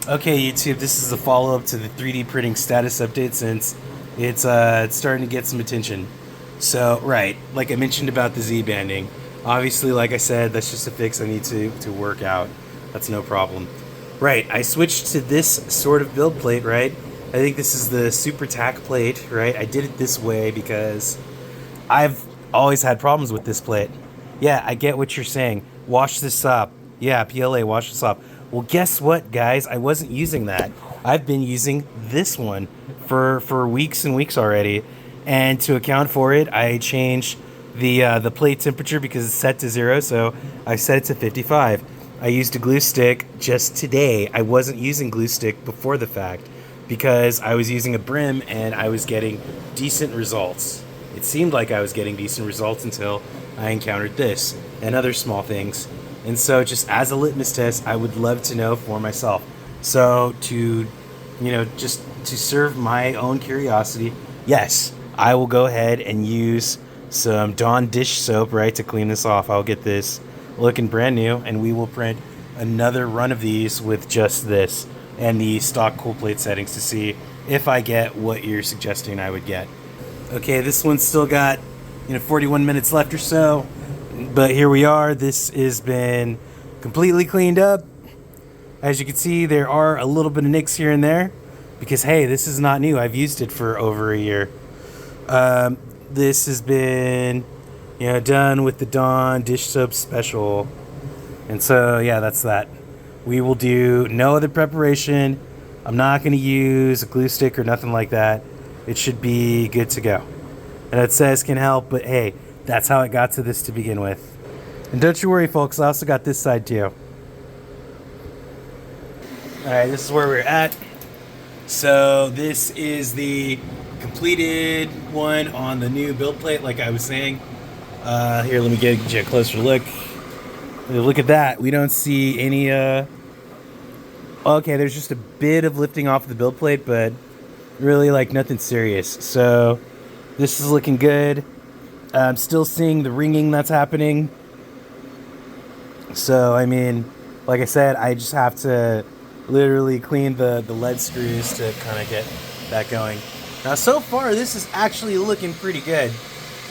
Okay, YouTube, this is a follow-up to the 3D printing status update since it's starting to get some attention. So, right, like I mentioned about the Z banding, obviously, like I said, that's just a fix I need to work out. That's no problem. Right, I switched to this sort of build plate, right? I think this is the Super Tack plate, right? I did it this way because I've always had problems with this plate. Yeah, I get what you're saying. Wash this up. Yeah, PLA, wash this up. Well, guess what, guys? I wasn't using that. I've been using this one for weeks and weeks already, and to account for it, I changed the plate temperature because it's set to 0. So I set it to 55. I used a glue stick just today. I wasn't using glue stick before the fact because I was using a brim and I was getting decent results. It seemed like I was getting decent results until I encountered this and other small things. And so, just as a litmus test, I would love to know for myself. So, just to serve my own curiosity, yes, I will go ahead and use some Dawn dish soap, right, to clean this off. I'll get this looking brand new, and we will print another run of these with just this and the stock cool plate settings to see if I get what you're suggesting I would get. Okay, this one's still got 41 minutes left or so, but here we are. This has been completely cleaned up. As you can see, there are a little bit of nicks here and there because hey, this is not new. I've used it for over a year. This has been done with the Dawn dish soap special, and so yeah, that's that. We will do no other preparation. I'm not going to use a glue stick or nothing like that. It should be good to go. And it says can help, but hey, that's how it got to this to begin with. And don't you worry, folks, I also got this side too. Alright, this is where we're at. So this is the completed one on the new build plate, like I was saying. Here, let me get you a closer look. Look at that. We don't see any okay, there's just a bit of lifting off the build plate, but really like nothing serious. So this is looking good. I'm still seeing the ringing that's happening. So I mean, like I said, I just have to literally clean the lead screws to kind of get that going. Now so far this is actually looking pretty good.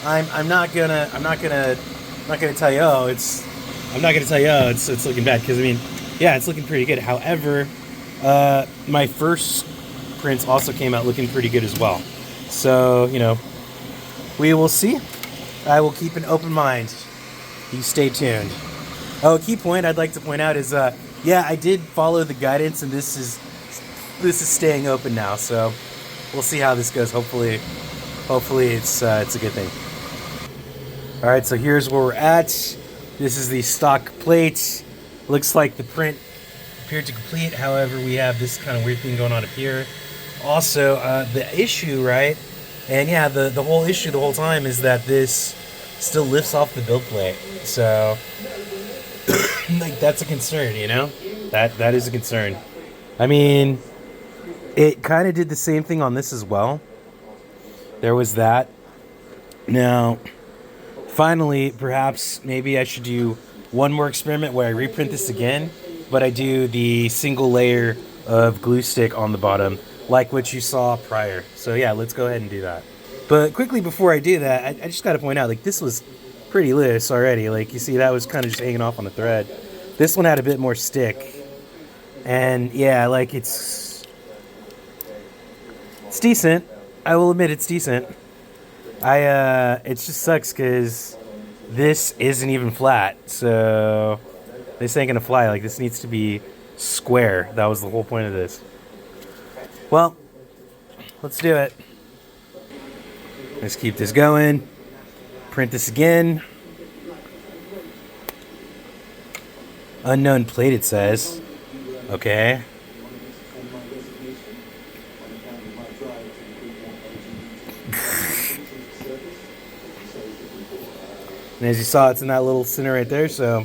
I'm not gonna tell you it's looking bad because I mean yeah, it's looking pretty good. However, my first prints also came out looking pretty good as well. So, we will see. I will keep an open mind. You stay tuned. Oh, a key point I'd like to point out is, yeah, I did follow the guidance, and this is staying open now. So, we'll see how this goes. Hopefully, it's a good thing. All right, so here's where we're at. This is the stock plate. Looks like the print appeared to complete. However, we have this kind of weird thing going on up here. Also, the issue, right? And yeah, the whole issue the whole time is that this still lifts off the build plate. So, like, that's a concern, That is a concern. I mean, it kind of did the same thing on this as well. There was that. Now, finally, perhaps maybe I should do one more experiment where I reprint this again, but I do the single layer of glue stick on the bottom, like what you saw prior. So yeah, let's go ahead and do that. But quickly before I do that, I just got to point out, like, this was pretty loose already. Like, you see, that was kind of just hanging off on the thread. This one had a bit more stick. And yeah, like, it's decent. I will admit it's decent. It just sucks because this isn't even flat, so this ain't gonna fly. Like, this needs to be square. That was the whole point of this. Well, let's do it. Let's keep this going. Print this again. Unknown plate, it says. Okay. And as you saw, it's in that little center right there, so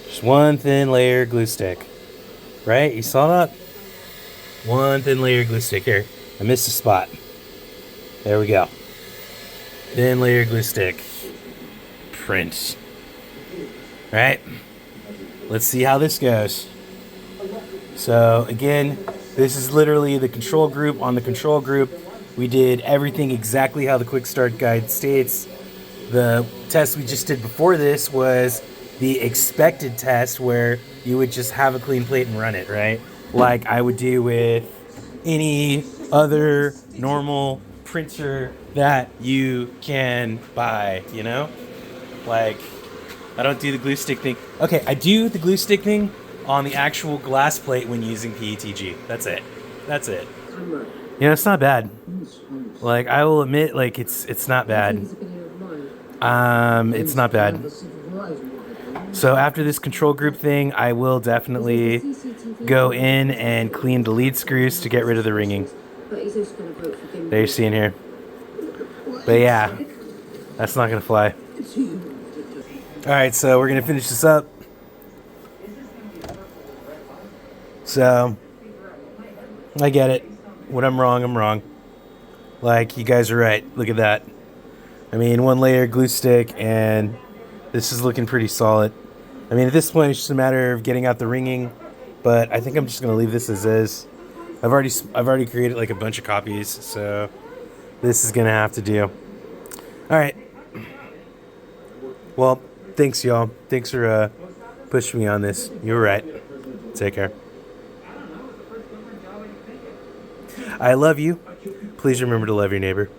just one thin layer glue stick. Right? You saw that? One thin layer glue stick. Here, I missed a spot. There we go. Thin layer glue stick. Print. All right. Let's see how this goes. So again, this is literally the control group. On the control group, we did everything exactly how the quick start guide states. The test we just did before this was the expected test where you would just have a clean plate and run it, right? Like I would do with any other normal printer that you can buy, you know? Like, I don't do the glue stick thing. Okay, I do the glue stick thing on the actual glass plate when using PETG. That's it. That's it. You know, it's not bad. Like, I will admit, like, it's not bad. It's not bad. So after this control group thing, I will definitely go in and clean the lead screws to get rid of the ringing. There you're seeing here. But yeah, that's not gonna fly. Alright, so we're gonna finish this up. So, I get it. When I'm wrong, I'm wrong. Like, you guys are right. Look at that. I mean, one layer glue stick, and this is looking pretty solid. I mean, at this point, it's just a matter of getting out the ringing, but I think I'm just gonna leave this as is. I've already created like a bunch of copies, so this is gonna have to do. All right. Well, thanks, y'all. Thanks for pushing me on this. You were right. Take care. I love you. Please remember to love your neighbor.